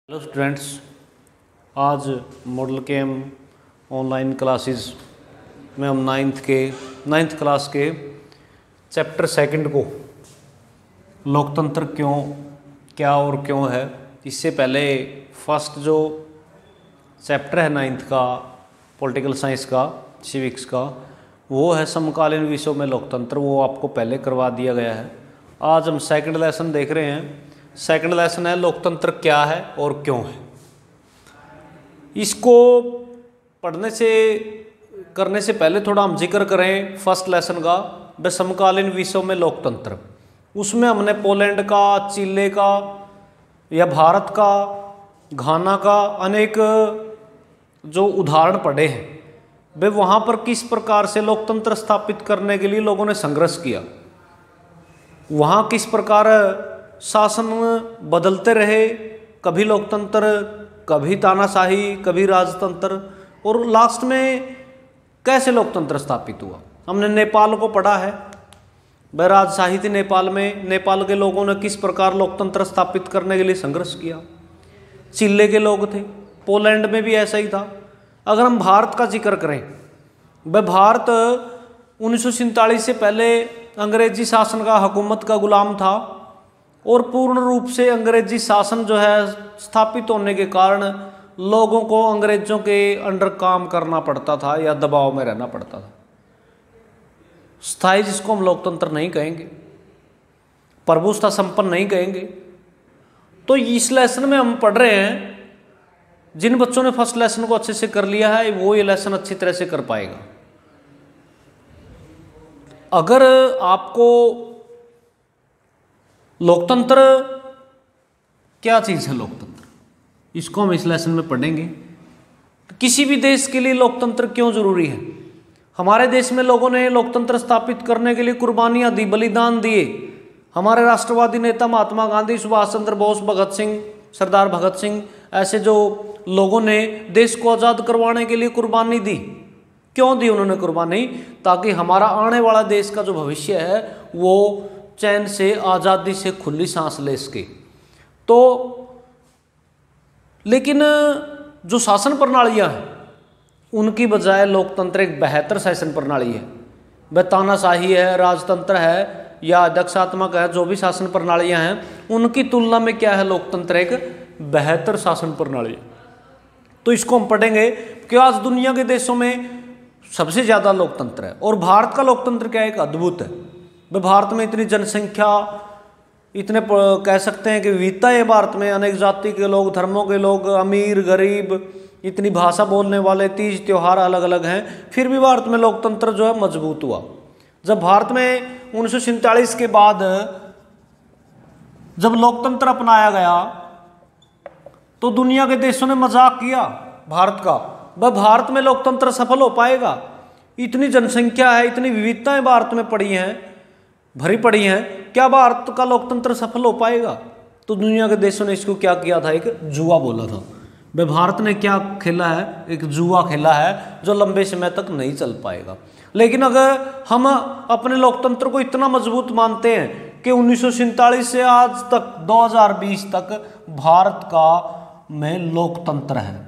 Hello students, आज model केम online classes में हम नाइन्थ क्लास के चैप्टर सेकंड को लोकतंत्र क्या और क्यों है। इससे पहले फर्स्ट जो चैप्टर है नाइन्थ का पॉलिटिकल साइंस का सिविक्स का, वो है समकालीन विषयों में लोकतंत्र, वो आपको पहले करवा दिया गया है। आज हम सेकंड लेसन देख रहे हैं। सेकंड लेसन है लोकतंत्र क्या है और क्यों है। इसको करने से पहले थोड़ा हम जिक्र करें फर्स्ट लेसन का, व समकालीन विश्व में लोकतंत्र। उसमें हमने पोलैंड का, चिले का या भारत का, घाना का अनेक जो उदाहरण पढ़े हैं, वे वहाँ पर किस प्रकार से लोकतंत्र स्थापित करने के लिए लोगों ने संघर्ष किया, वहाँ किस प्रकार शासन बदलते रहे, कभी लोकतंत्र, कभी तानाशाही, कभी राजतंत्र, और लास्ट में कैसे लोकतंत्र स्थापित हुआ। हमने नेपाल को पढ़ा है, वह राजशाही थी नेपाल में, नेपाल के लोगों ने किस प्रकार लोकतंत्र स्थापित करने के लिए संघर्ष किया। चिले के लोग थे, पोलैंड में भी ऐसा ही था। अगर हम भारत का जिक्र करें, वह भारत 1947 से पहले अंग्रेजी शासन का, हुकूमत का गुलाम था, और पूर्ण रूप से अंग्रेजी शासन जो है स्थापित होने के कारण लोगों को अंग्रेजों के अंडर काम करना पड़ता था या दबाव में रहना पड़ता था। स्थायी जिसको हम लोकतंत्र नहीं कहेंगे, प्रभुसत्ता संपन्न नहीं कहेंगे। तो इस लेसन में हम पढ़ रहे हैं, जिन बच्चों ने फर्स्ट लेसन को अच्छे से कर लिया है वो ये लेसन अच्छी तरह से कर पाएगा। अगर आपको लोकतंत्र क्या चीज़ है, लोकतंत्र, इसको हम इस लेसन में पढ़ेंगे। किसी भी देश के लिए लोकतंत्र क्यों जरूरी है। हमारे देश में लोगों ने लोकतंत्र स्थापित करने के लिए कुर्बानियां दी, बलिदान दिए। हमारे राष्ट्रवादी नेता महात्मा गांधी, सुभाष चंद्र बोस, भगत सिंह, सरदार भगत सिंह, ऐसे जो लोगों ने देश को आज़ाद करवाने के लिए कुर्बानी दी। क्यों दी उन्होंने कुर्बानी? ताकि हमारा आने वाला देश का जो भविष्य है वो चैन से, आज़ादी से खुली सांस ले सके। तो लेकिन जो शासन प्रणालियां हैं उनकी बजाय लोकतंत्र एक बेहतर शासन प्रणाली है। वह तानाशाही है, राजतंत्र है या अध्यक्षात्मक है, जो भी शासन प्रणालियां हैं उनकी तुलना में क्या है, लोकतंत्र एक बेहतर शासन प्रणाली है। तो इसको हम पढ़ेंगे कि आज दुनिया के देशों में सबसे ज़्यादा लोकतंत्र है, और भारत का लोकतंत्र क्या है, एक अद्भुत है। भारत में इतनी जनसंख्या, इतने कह सकते हैं कि विविधता है भारत में, अनेक जाति के लोग, धर्मों के लोग, अमीर गरीब, इतनी भाषा बोलने वाले, तीज त्योहार अलग अलग हैं, फिर भी भारत में लोकतंत्र जो है मजबूत हुआ। जब भारत में 1947 के बाद जब लोकतंत्र अपनाया गया तो दुनिया के देशों ने मजाक किया भारत का, वह भारत में लोकतंत्र सफल हो पाएगा, इतनी जनसंख्या है, इतनी विविधताएं भारत में भरी पड़ी हैं, क्या भारत का लोकतंत्र सफल हो पाएगा? तो दुनिया के देशों ने इसको क्या किया था, एक जुआ बोला था। भाई भारत ने क्या खेला है, एक जुआ खेला है जो लंबे समय तक नहीं चल पाएगा। लेकिन अगर हम अपने लोकतंत्र को इतना मजबूत मानते हैं कि 1947 से आज तक 2020 तक भारत का में लोकतंत्र है।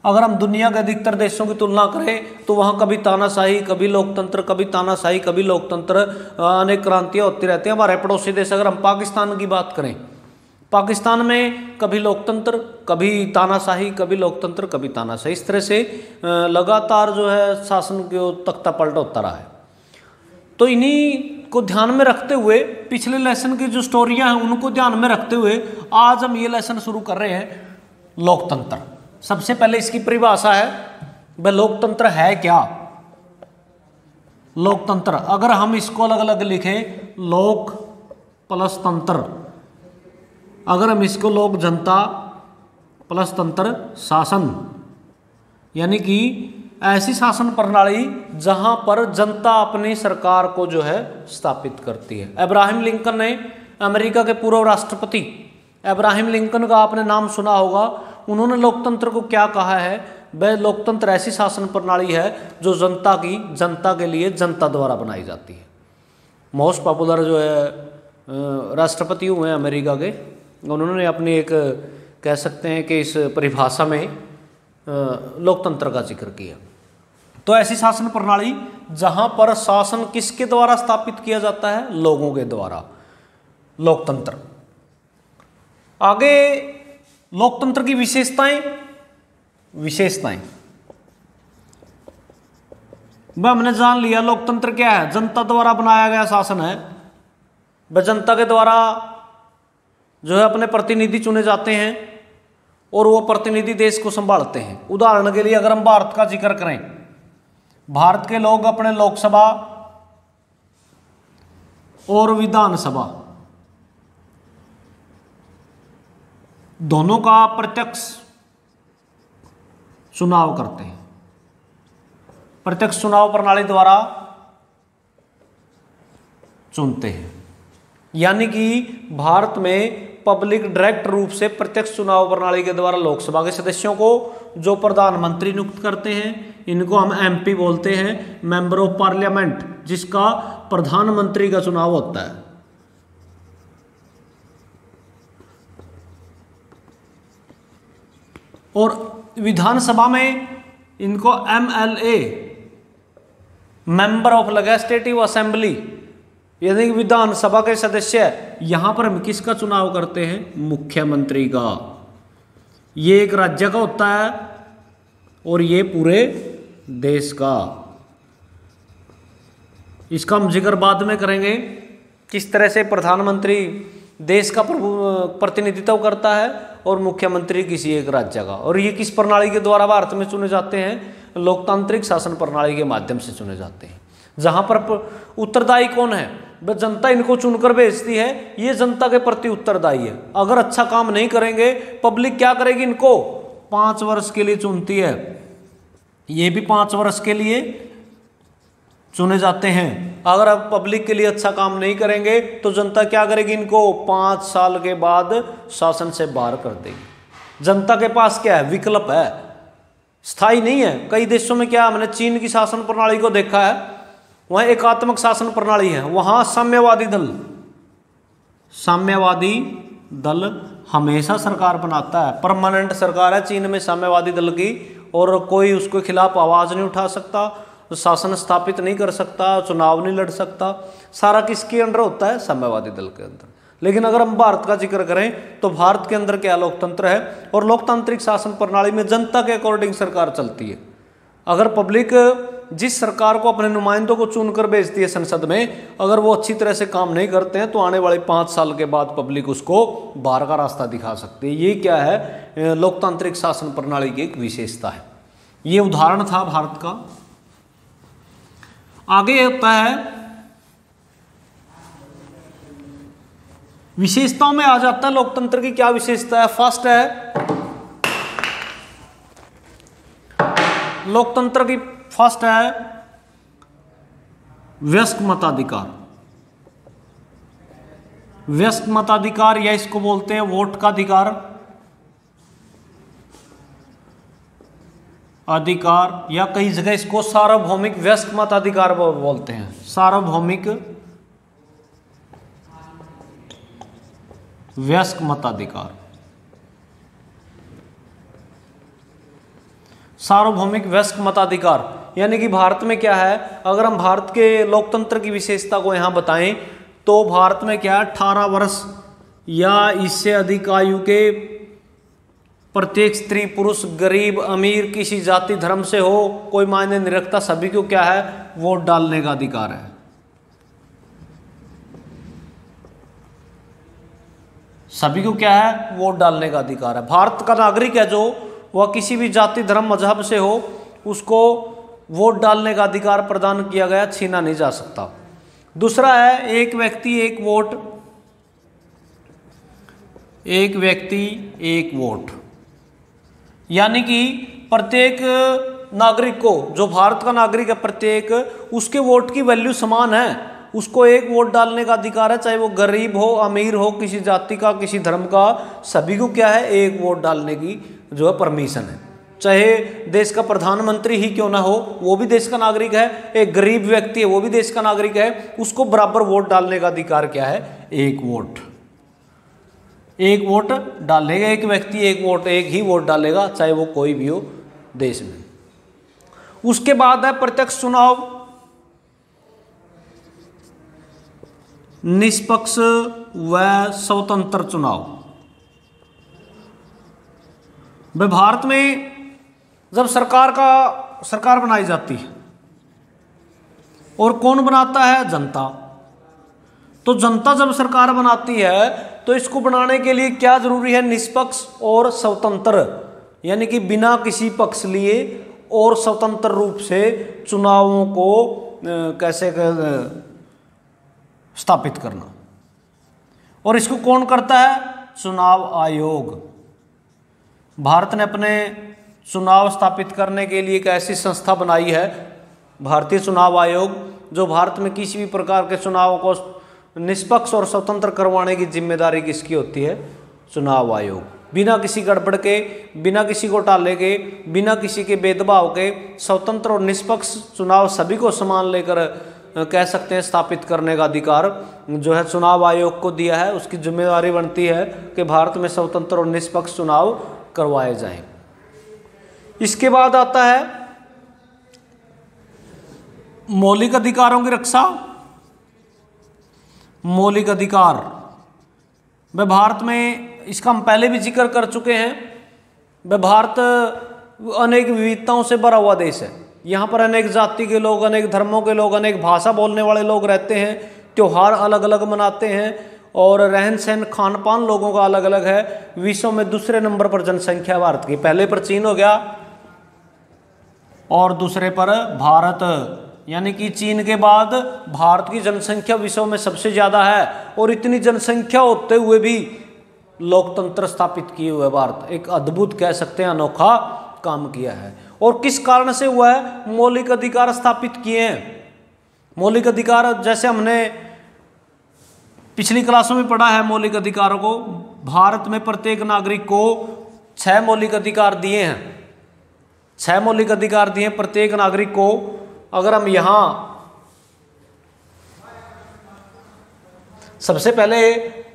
अगर हम दुनिया के अधिकतर देशों की तुलना करें तो वहाँ कभी तानाशाही, कभी लोकतंत्र, कभी तानाशाही, कभी लोकतंत्र, अनेक क्रांतियाँ होती रहती हैं। हमारे पड़ोसी देश, अगर हम पाकिस्तान की बात करें, पाकिस्तान में कभी लोकतंत्र, कभी तानाशाही, कभी लोकतंत्र, कभी तानाशाही, इस तरह से लगातार जो है शासन के तख्ता पलट होता रहा है। तो इन्हीं को ध्यान में रखते हुए, पिछले लेसन की जो स्टोरियाँ हैं उनको ध्यान में रखते हुए आज हम ये लेसन शुरू कर रहे हैं, लोकतंत्र। सबसे पहले इसकी परिभाषा है, वह लोकतंत्र है क्या। लोकतंत्र अगर हम इसको अलग अलग लिखें, लोक प्लस तंत्र, अगर हम इसको लोक जनता प्लस तंत्र शासन, यानी कि ऐसी शासन प्रणाली जहां पर जनता अपनी सरकार को जो है स्थापित करती है। अब्राहम लिंकन ने, अमेरिका के पूर्व राष्ट्रपति अब्राहम लिंकन का आपने नाम सुना होगा, उन्होंने लोकतंत्र को क्या कहा है, वह लोकतंत्र ऐसी शासन प्रणाली है जो जनता के लिए जनता द्वारा बनाई जाती है। मोस्ट पॉपुलर जो है राष्ट्रपति हुए अमेरिका के, उन्होंने अपनी एक कह सकते हैं कि इस परिभाषा में लोकतंत्र का जिक्र किया। तो ऐसी शासन प्रणाली जहां पर शासन किसके द्वारा स्थापित किया जाता है, लोगों के द्वारा, लोकतंत्र। आगे लोकतंत्र की विशेषताएं वह हमने जान लिया। लोकतंत्र क्या है, जनता द्वारा बनाया गया शासन है। वह जनता के द्वारा जो है अपने प्रतिनिधि चुने जाते हैं और वो प्रतिनिधि देश को संभालते हैं। उदाहरण के लिए अगर हम भारत का जिक्र करें, भारत के लोग अपने लोकसभा और विधानसभा दोनों का प्रत्यक्ष चुनाव करते हैं। प्रत्यक्ष चुनाव प्रणाली द्वारा चुनते हैं, यानी कि भारत में पब्लिक डायरेक्ट रूप से प्रत्यक्ष चुनाव प्रणाली के द्वारा लोकसभा के सदस्यों को जो प्रधानमंत्री नियुक्त करते हैं, इनको हम एमपी बोलते हैं, मेंबर ऑफ पार्लियामेंट, जिसका प्रधानमंत्री का चुनाव होता है। और विधानसभा में इनको MLA, member of legislative assembly, यानी कि विधानसभा के सदस्य। यहां पर हम किसका चुनाव करते हैं, मुख्यमंत्री का। ये एक राज्य का होता है और ये पूरे देश का। इसका हम जिक्र बाद में करेंगे, किस तरह से प्रधानमंत्री देश का प्रतिनिधित्व करता है और मुख्यमंत्री किसी एक राज्य का। और ये किस प्रणाली के द्वारा भारत में चुने जाते हैं, लोकतांत्रिक शासन प्रणाली के माध्यम से चुने जाते हैं। जहां पर उत्तरदायी कौन है, वह जनता इनको चुनकर भेजती है, ये जनता के प्रति उत्तरदायी है। अगर अच्छा काम नहीं करेंगे, पब्लिक क्या करेगी, इनको 5 वर्ष के लिए चुनती है। ये भी 5 वर्ष के लिए चुने जाते हैं। अगर आप पब्लिक के लिए अच्छा काम नहीं करेंगे तो जनता क्या करेगी, इनको 5 साल के बाद शासन से बाहर कर देगी। जनता के पास क्या है, विकल्प है, स्थायी नहीं है। कई देशों में क्या, हमने चीन की शासन प्रणाली को देखा है, वहां एकात्मक शासन प्रणाली है। वहां साम्यवादी दल हमेशा सरकार बनाता है, परमानेंट सरकार है चीन में साम्यवादी दल की, और कोई उसके खिलाफ आवाज नहीं उठा सकता, शासन स्थापित नहीं कर सकता, चुनाव नहीं लड़ सकता। सारा किसके अंडर होता है, साम्यवादी दल के अंदर। लेकिन अगर हम भारत का जिक्र करें तो भारत के अंदर क्या लोकतंत्र है, और लोकतांत्रिक शासन प्रणाली में जनता के अकॉर्डिंग सरकार चलती है। अगर पब्लिक जिस सरकार को अपने नुमाइंदों को चुनकर भेजती है संसद में, अगर वो अच्छी तरह से काम नहीं करते हैं तो आने वाले 5 साल के बाद पब्लिक उसको बाहर का रास्ता दिखा सकती है। ये क्या है, लोकतांत्रिक शासन प्रणाली की एक विशेषता है। ये उदाहरण था भारत का। आगे होता है, विशेषताओं में आ जाता है लोकतंत्र की क्या विशेषता है। फर्स्ट है लोकतंत्र की, फर्स्ट है वयस्क मताधिकार। वयस्क मताधिकार या इसको बोलते हैं वोट का अधिकार, या कई जगह इसको सार्वभौमिक वयस्क मताधिकार बोलते हैं। सार्वभौमिक वयस्क मताधिकार, सार्वभौमिक वयस्क मताधिकार, यानी कि भारत में क्या है, अगर हम भारत के लोकतंत्र की विशेषता को यहां बताएं तो भारत में क्या है, 18 वर्ष या इससे अधिक आयु के प्रत्येक स्त्री पुरुष, गरीब अमीर, किसी जाति धर्म से हो, कोई मायने नहीं रखता, सभी को क्या है, वोट डालने का अधिकार है। सभी को क्या है, वोट डालने का अधिकार है। भारत का नागरिक है जो, वह किसी भी जाति धर्म मजहब से हो, उसको वोट डालने का अधिकार प्रदान किया गया, छीना नहीं जा सकता। दूसरा है एक व्यक्ति एक वोट, एक व्यक्ति एक वोट, यानी कि प्रत्येक नागरिक को, जो भारत का नागरिक है प्रत्येक, उसके वोट की वैल्यू समान है, उसको एक वोट डालने का अधिकार है, चाहे वो गरीब हो अमीर हो, किसी जाति का किसी धर्म का, सभी को क्या है, एक वोट डालने की जो है परमिशन है। चाहे देश का प्रधानमंत्री ही क्यों ना हो, वो भी देश का नागरिक है, एक गरीब व्यक्ति है वो भी देश का नागरिक है, उसको बराबर वोट डालने का अधिकार क्या है, एक वोट। एक वोट डालेगा एक व्यक्ति, एक वोट, एक ही वोट डालेगा, चाहे वो कोई भी हो देश में। उसके बाद है प्रत्यक्ष चुनाव, निष्पक्ष व स्वतंत्र चुनाव। भाई भारत में जब सरकार बनाई जाती है, और कौन बनाता है? जनता। तो जनता जब सरकार बनाती है तो इसको बनाने के लिए क्या जरूरी है? निष्पक्ष और स्वतंत्र, यानी कि बिना किसी पक्ष लिए और स्वतंत्र रूप से चुनावों को कैसे स्थापित करना। और इसको कौन करता है? चुनाव आयोग। भारत ने अपने चुनाव स्थापित करने के लिए एक ऐसी संस्था बनाई है, भारतीय चुनाव आयोग, जो भारत में किसी भी प्रकार के चुनाव को निष्पक्ष और स्वतंत्र करवाने की जिम्मेदारी किसकी होती है? चुनाव आयोग। बिना किसी गड़बड़ के, बिना किसी घोटाले के, बिना किसी के भेदभाव के स्वतंत्र और निष्पक्ष चुनाव सभी को समान लेकर कह सकते हैं स्थापित करने का अधिकार जो है चुनाव आयोग को दिया है। उसकी जिम्मेदारी बनती है कि भारत में स्वतंत्र और निष्पक्ष चुनाव करवाए जाएं। इसके बाद आता है मौलिक अधिकारों की रक्षा। मौलिक अधिकार वह भारत में, इसका हम पहले भी जिक्र कर चुके हैं, वह भारत अनेक विविधताओं से भरा हुआ देश है। यहाँ पर अनेक जाति के लोग, अनेक धर्मों के लोग, अनेक भाषा बोलने वाले लोग रहते हैं, त्योहार अलग अलग मनाते हैं, और रहन सहन खान पान लोगों का अलग अलग है। विश्व में दूसरे नंबर पर जनसंख्या भारत की, पहले पर चीन हो गया और दूसरे पर भारत, यानी कि चीन के बाद भारत की जनसंख्या विश्व में सबसे ज़्यादा है। और इतनी जनसंख्या होते हुए भी लोकतंत्र स्थापित किए हुए भारत एक अद्भुत कह सकते हैं अनोखा काम किया है। और किस कारण से हुआ है? मौलिक अधिकार स्थापित किए हैं। मौलिक अधिकार जैसे हमने पिछली क्लासों में पढ़ा है, मौलिक अधिकारों को भारत में प्रत्येक नागरिक को 6 मौलिक अधिकार दिए हैं। 6 मौलिक अधिकार दिए प्रत्येक नागरिक को। अगर हम यहां सबसे पहले,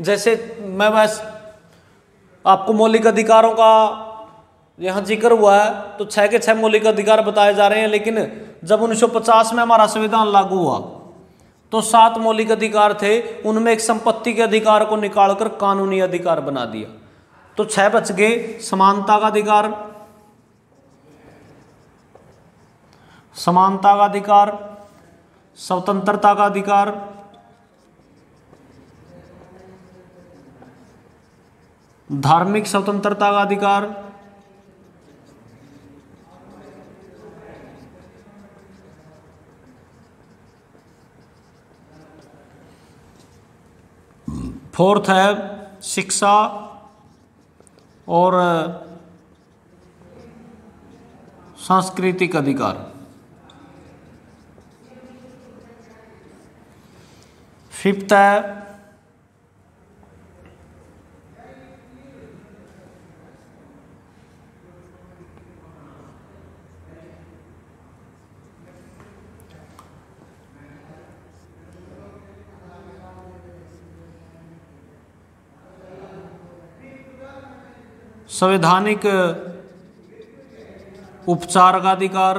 जैसे मैं बस आपको मौलिक अधिकारों का यहां जिक्र हुआ है तो 6 के 6 मौलिक अधिकार बताए जा रहे हैं। लेकिन जब 1950 में हमारा संविधान लागू हुआ तो 7 मौलिक अधिकार थे, उनमें एक संपत्ति के अधिकार को निकालकर कानूनी अधिकार बना दिया, तो 6 बच गए। समानता का अधिकार, समानता का अधिकार, स्वतंत्रता का अधिकार, धार्मिक स्वतंत्रता का अधिकार, फोर्थ है शिक्षा और सांस्कृतिक अधिकार। फिफ्थ है संवैधानिक उपचार का अधिकार।